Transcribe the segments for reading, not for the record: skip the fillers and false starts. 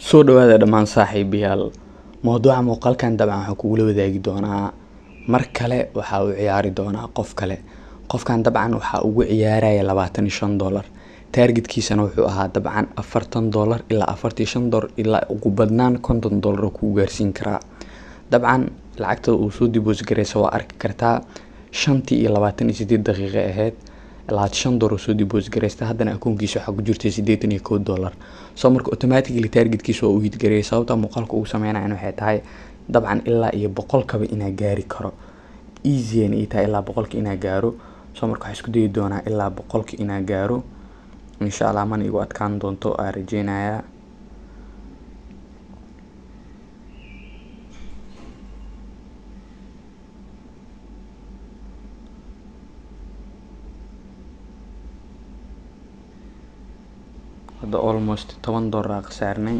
Soo dhawaada dhammaan saaxiibayaal. Mawduuca muuqaalkan dabcan waxaan kugula wadaagi doonaa mar kale waxa uu ciyaari doonaa qof kale. Qofkan dabcan waxa uu ugu ciyaaraya $25. Targetkiisana wuxuu ahaa dabcan $40 ilaa $45 ilaa ugu badnaan $50 ku gaarsiin karaa. Dabcan lacagta uu soo deposit gareysa waa arki kartaa 5:28 daqiiqo ahayd. $25 soo deposit gareysta haddana akoonkiisa waxa ku jirtay $81. So marka automatically targetkiisa waa u hit gareeyay sababta muuqaalka ugu sameynayaan waxay tahay dabcan ilaa iyo 100 kaba inaa gaari karo. Easy ay tahay ilaa 100 inaa gaaro. So marka waxaan isku dayi doonaa ilaa 100 inaa gaaro. Insha Allah man igu adkaan doonto aan rajeynayaa. Hadda almost $10 qasaarnay.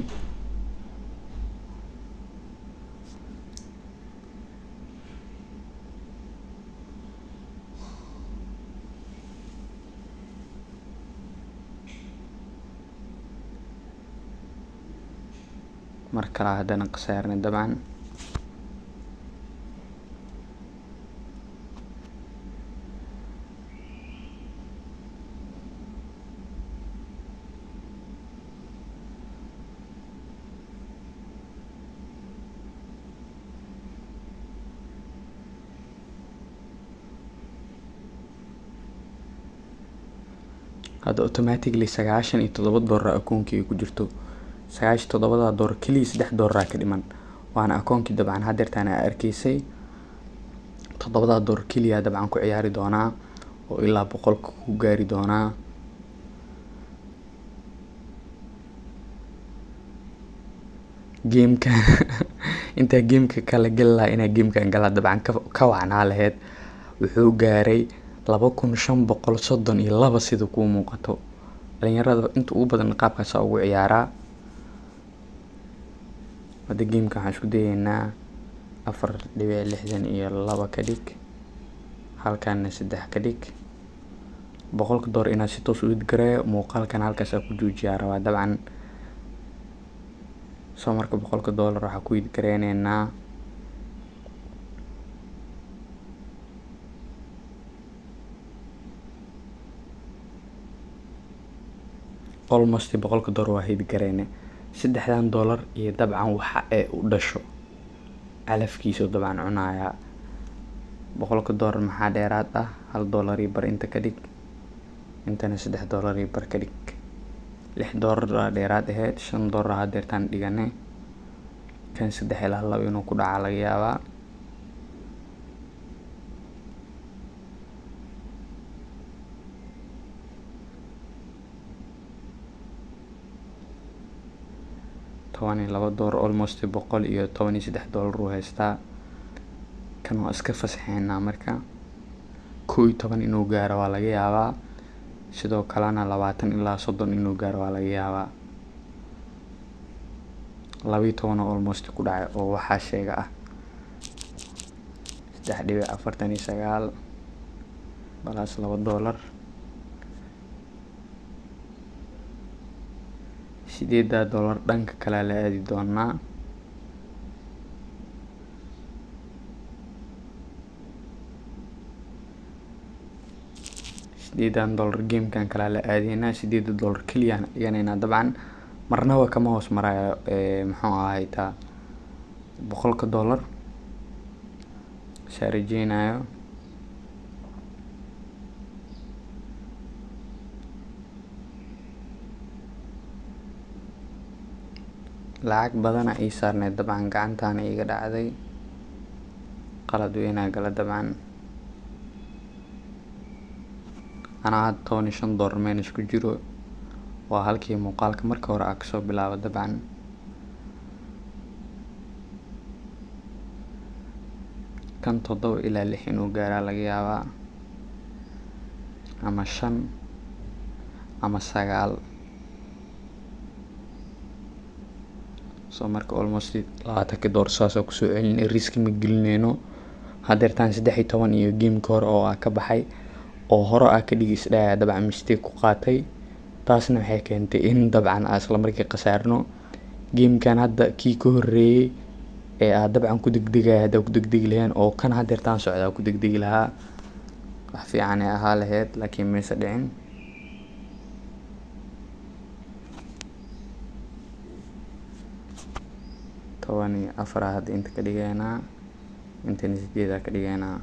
mar kale haddana qasaarnay dabcan hadda automatically $97 akoonkii ku jirto. $97 kaliya $3 ka dhiman waana akoonkii dabcan hadeertaan arkaysay. $7 kaliya dabcan ku ciyaari doonaa oo ilaa 100 ku gaari doonaa. Gameka inta gameka kala galaa ina gamekan gala dabcan ka wacnaa lahayd wuxuu gaaray 2532 sida ku muuqato. dhalinyarada inta ugu badan qaabkaas ugu ciyaaraa. Hadda gameka waxaan isku dayeynaa 4.62 ka dhig halkaana 3 ka dhig $100 inaa si toos u gareeyo muuqaalkan halkaas ku joojiyaa rabaa dabcan. soo marka $100 waxa ku gareynaa almost $100 waa hid gareene $3 iyo dabcan waxa ay u dhasho calafkiisa dabcan cunaya. $100 maxaa dheeraad ah $1 iyo bar inta ka dhig intana $3 iyo bar ka dhig $6 dheeraad ahayd $5 hadeertaan dhigane kan 3 ilaa 2 inuu ku dhaca laga yaabaa. $12 almost $113 uu haystaa. kan waa iska fasaxeynaa marka 11 inuu gaaro waa laga yaabaa. sidoo kalena 20 ilaa 30 inuu gaaro waa laga yaabaa. 12 almost ku dhacay oo waxa sheega ah 3.49 balas $2 $8 dhanka kale la aadi doonaa. $8 gamekan kale la aadina $8 kaliya iganayna dabcan marnaba kama hoos marayo muxuu ahaay taa $100 saarajeynayo. lacag badan ay saarnay dabcan gacantaan iga dhacday qalad weyn gala dabcan ana $15 meenash ku jiro waa halkii muuqaalka marka hore ka soo bilaabo dabcan. kan 7 ilaa 6 inuu gaaro laga yaabaa ama 5 ama 9. soo marka almost $20 saas ku soo celinay risk ma gelinayno. hadeertaan 13 iyo gameka hore oo ka baxay oo hore ka dhigis dhaaya dabcan mistake ku qaatay taasna waxay keentay in dabcan isla markii qasaarno gamekan hadda kii ka horreeyay ee aad dabcan ku degdegaya haddaa ku degdegi lahayn oo kan hadeertaan socdaa ku degdegi lahaa wax fiican ay ahaa lahayd laakiin mayse dhicin. toban iyo afar hadda inta ka dhigaynaa, intana 8 ka dhigaynaa.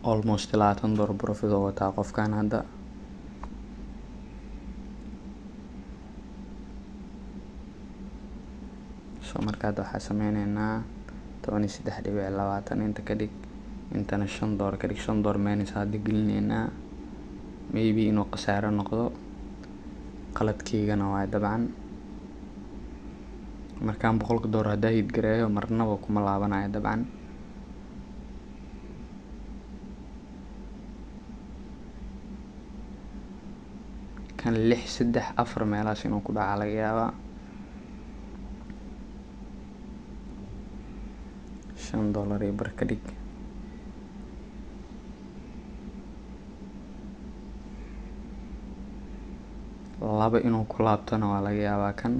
almost $20 profit oo wataa qofkan hadda. so marka hadda waxaa sameyneynaa 13.20 inta ka dhig, intana $5 ka dhig. $5 minus hadda gelineynaa, maybe inuu khasaaro noqdo, qaladkeygana waa dabcan. markaan $100 haddaa hit gareeyo marnaba kuma laabanayo dabcan. kan 6, 3, 4 meelahaas inuu ku dhaca laga yaabaa. $5 iyo bar ka dhig. laba inuu ku laabtona waa laga yaabaa kan.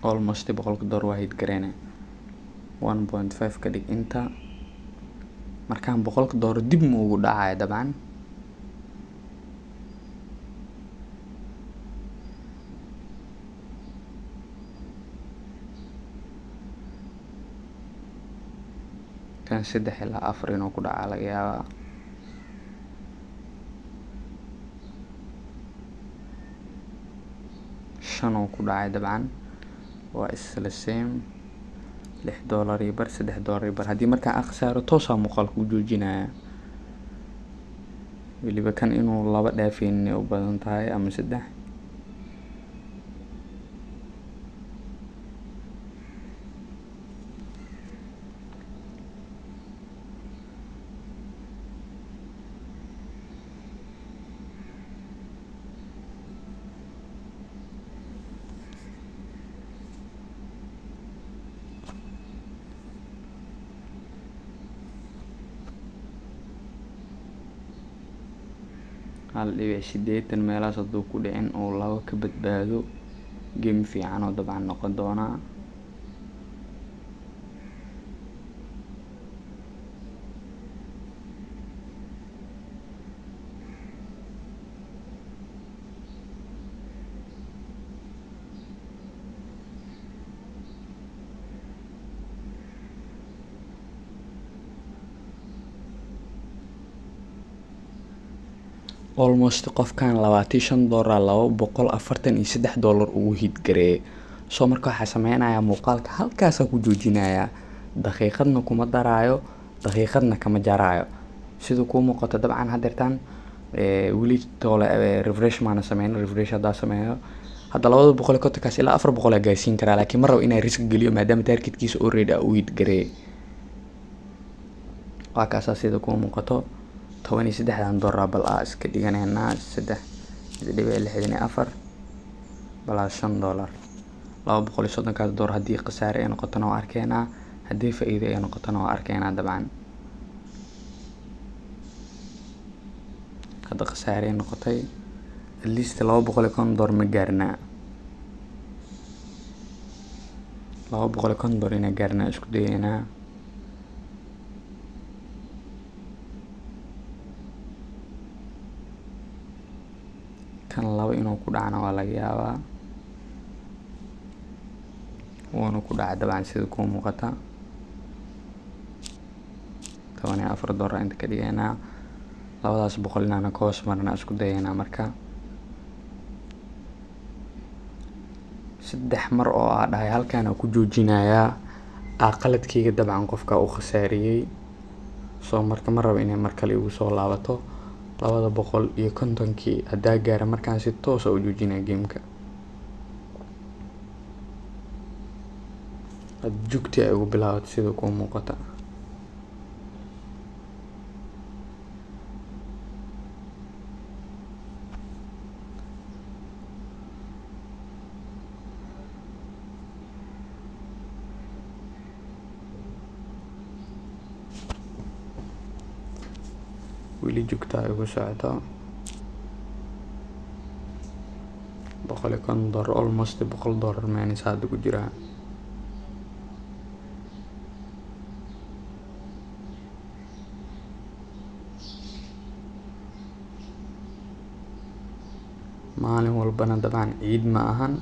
almost $100 waa hit gareyne. 1.5 ka dhig inta. markaan $100 dib ma ugu dhacaya dabcan. kan 3 ilaa 4 inuu ku dhaca laga yaabaa. $5 uu ku dhacay dabcan, waa isla same. $6 iyo bar, $3 iyo bar. haddii markaan khasaaro toosaa muuqaalka u joojinaya. weliba kan inuu 2 dhaafeynin u badan tahay ama 3. $1.80 meelahaas hadduu ku dhicin oo 2 ka badbaado, game fiican oo dabcan noqon doonaa. almost qofkan $25 $243 ugu hit gareeyay. so marka waxaa sameynayaa muuqaalka halkaasa ku joojinayaa, daqiiqadna kuma daraayo, daqiiqadna kama jaraayo. siduu kuu muuqato dabcan hadeertaan weli toole refresh maana sameyn. refresh haddaa sameeyo hadda 250 kaas ilaa 400 aa gaarsiin karaa, laakiin mar rabo inaan risk geliyo maadaama targetkiisa already uu hit gareeyay. waa kaasaa sida kuu muuqato. $23 bal iska dhiganeynaa 3.64 plus $5. $230 haddii khasaare ay noqotona waa arkeynaa, haddii faa'iido ay noqotona waa arkeynaa dabcan. hadda khasaare ay noqotay at least $250 ma gaarnaa. $250 inay gaarnaa isku dayeynaa. kan 2 inuu ku dhacna waa laga yaabaa, wuuna ku dhaca dabcan sida kuu muuqata. $14 inta ka dhigaynaa. labadaas boqol inaana ka hoos marna isku dayeynaa. marka 3 mar oo aa dhahay halkaan ku joojinayaa, qaladkeyga dabcan qofka u khasaariyay. so marka ma rabo inay mar kale igu soo laabato. 250 haddaa gaara markaan si toos ah u joojinaa gameka. jugtii ay ugu bilaabatay sida kuu muuqata. weli jugta ay ugu socoto $150 almost $100 minus hadda ku jira. maalin walbana dabcan ciid ma ahan.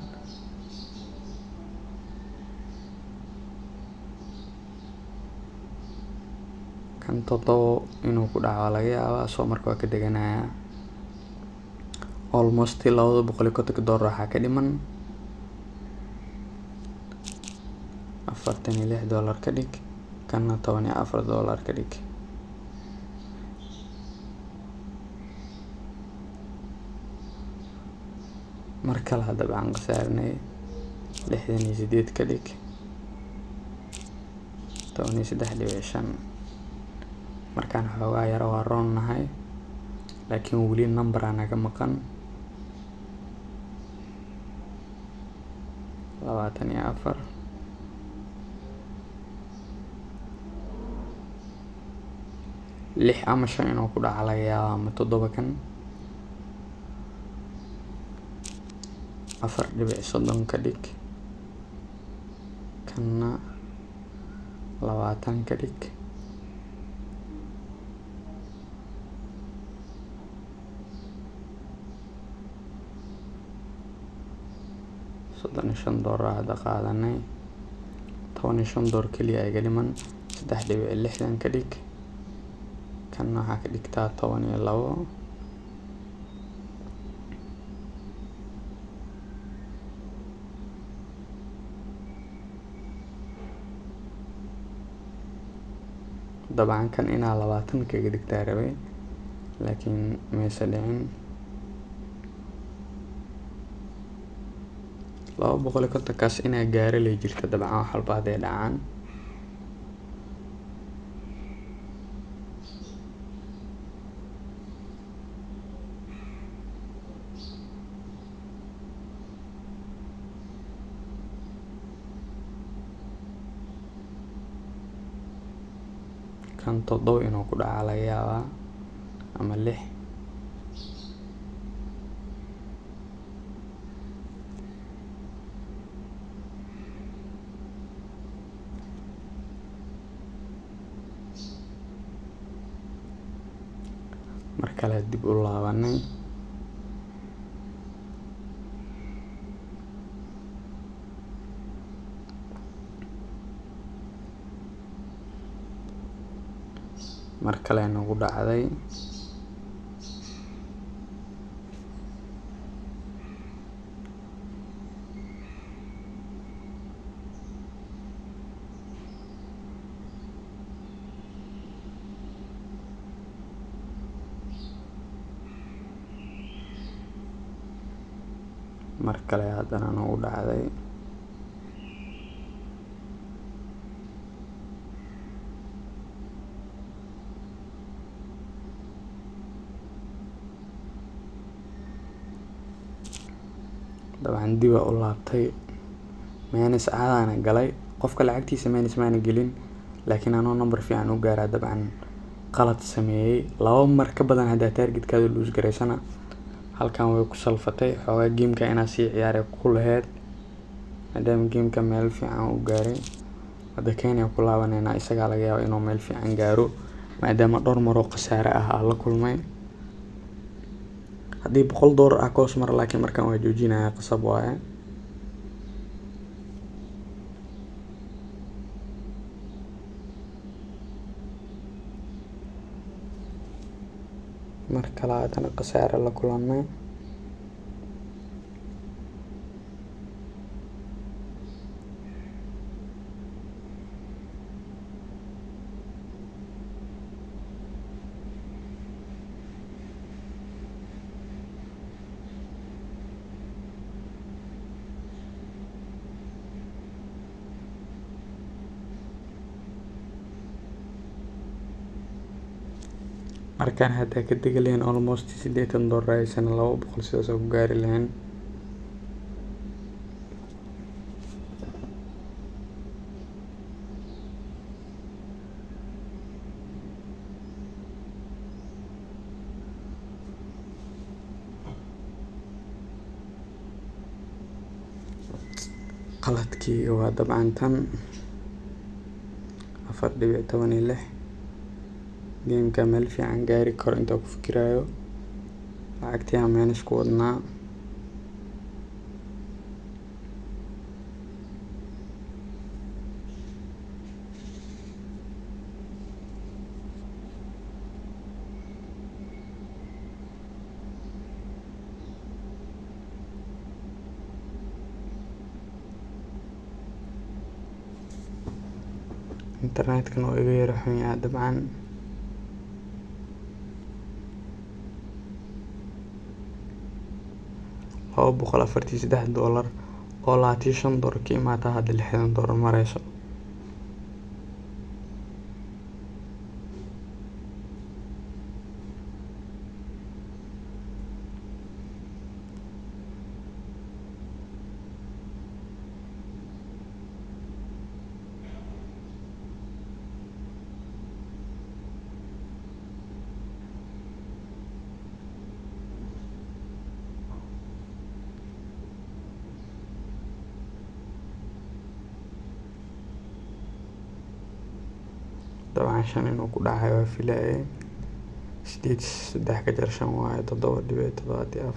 kan 7 inuu ku dhaco laga yaabaa, soo marka waa ka deganaya. almost $250 waxaa ka dhiman $46 ka dhig, kanna $14 ka dhig. mar kale dabcan qasaarnay 68 ka dhig 13.5. markaan xoogaa yara waa roon nahay, laakiin weli number aan naga maqan 24. 6 ama 5 inuu ku dhaca laga yaabaa, ama 7 kan 4.30 ka dhig, kanna 20 ka dhig. $5 hadda qaadanay, $15 keliya iga dhiman. 3.60 ka dhig, kanna waxaa ka dhigtaa 12. dabcan kan inaa 20 kaga dhigtaa rabay, laakiin maysa dhicin. 250 kaas inaa gaaro lay jirta dabcan wax walba haday dhacaan. kan 7 inuu ku dhaca laga yaabaa, ama 6. mar kale dib u laabanay, mar kale nagu dhacday. mar kale haddana nagu dhacday. dabcan dib u laabtay, minus caadana galay. qofka lacagtiisa minus maana gelin, laakiin anoo number fiican u gaaraa dabcan qalad sameeyay. 2 mar ka badan hadaa targetkaada lose gareysana, halkan way ku salfatay. xoogaa gameka inaa sii ciyaaray ku laheyd, maadaama gameka meel fiican u gaaray. hadda Kenya ku laabanayna, isagaa laga yaabaa inuu meel fiican gaaro, maadaama dhowr maroo khasaare ah la kulmay. haddii $100 ah koos mar, laakiin markaan waa joojinaya, qasab waaye. mar kale haddana khasaare la kulanay. markaan hadda ka degi lahayn almost $80 aysan 200 sidaas ku gaari lahayn. qaladkii waa dabcan tan 4.16 gameka meel fiican gaari karo inta ku fikirayo lacagtii aan manage ku wadnaa. internet-kan oo iga yara xun yahay dabcan $243 oo $25 ka imaata hadda $60 marayso. dabcan 5 inuu ku dhacay waa filaye 8 3 ka jar 5 waaye 7.74.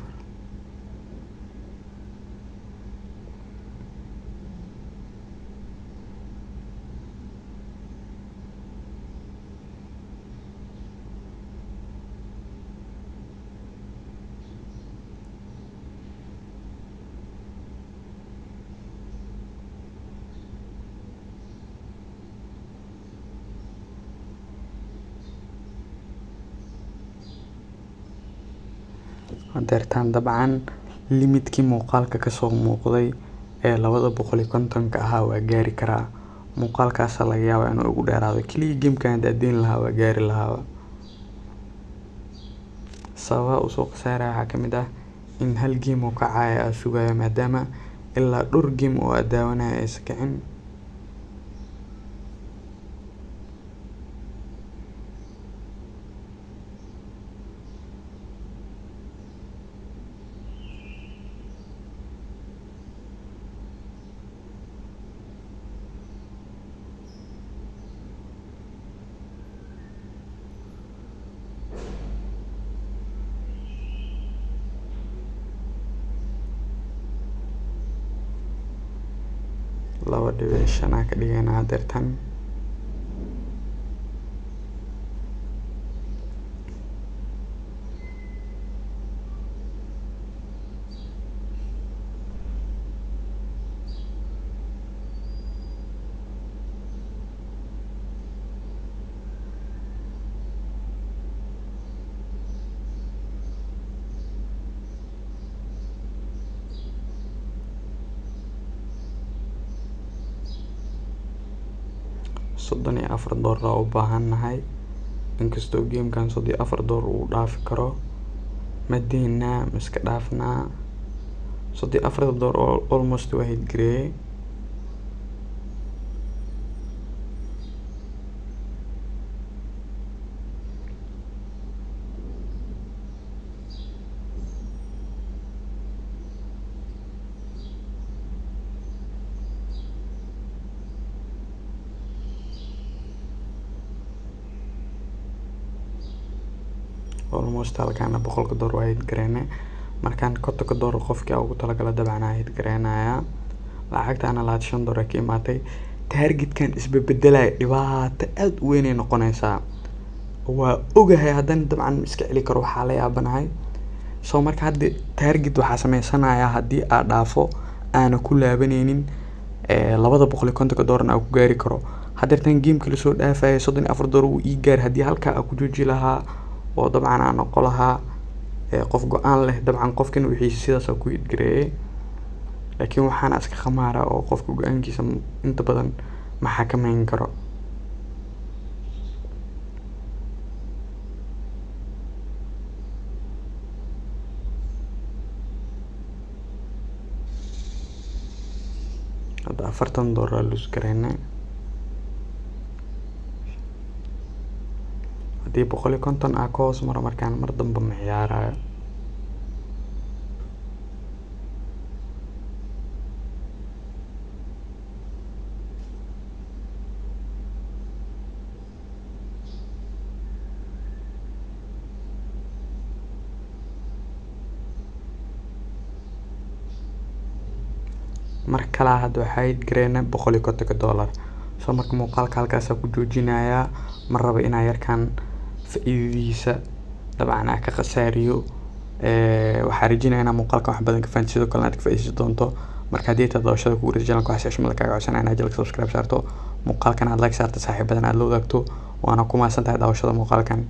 hadeertaan dabcan limidkii muuqaalka kasoo muuqday ee 250 ahaa waa gaari karaa. muuqaalkaas laga yaabaa inuu ugu dheeraado kaliya gamekan hadaan lahaa waa gaari lahaa. sababa usoo qasaaraya waxaa kamid ah in hal game oo kacaya aan sugayo maadaama ilaa dhowr game oo daawanaya aysan kicin. laba dhibic 5 ka dhigayna hadeertaan $34 u baahannahay. inkastoo gamekan $34 uu dhaafi karo madeena iska dhaafnaa $34 oo almost waa hit gareeyay. almost halkaana $100 waa hit gareene markaan $50 qofkii ugu talagalay dabcan hit gareenaya. lacagtaana $25 ka imaatay. targetkan isbebedelay dhibaato aad u weyn ay noqonaysaa. waa ogahay hadan dabcan iska celi karo waxa la yaabanahay. soo marka hadda target waxa sameysanayaa hadii aad dhaafo aana ku laabaneynin $250 ku gaari karo. hadeertan gameka la soo dhaafay $34 uu ii gaar hadii halka aan ku jooji lahaa oo dabcan aan noqon lahaa qof go'aan leh dabcan qofkan wixii sidaas ku hit gareeyay. laakiin waxaan iska khamaara oo qofka go'aankiisa inta badan ma xakameyn karo. hadda $40 lose gareynay haddii 150 ka hoos maro markaan mar dambe ma ciyaarayo. mar kale hadda waxaa hit gareynay $150. soo marka muuqaalka halkaas ku joojinayaa ma rabo inaan yarkaan faa'iidadiisa dabcan aan ka khasaariyo. waxaan rajeynayaa inaan muuqaalka wax badan ka fahanto sidoo kale aad ka faa'iideysan doonto. marka haddii aad daawashada kugu rajaysan channelka waxaa shashmada kaaga codsanaya inaad jalka subscribe saarto muuqaalkan aad like saarto saaxiibadan aad la wadaagto waana ku mahadsantahay daawashada muuqaalkan.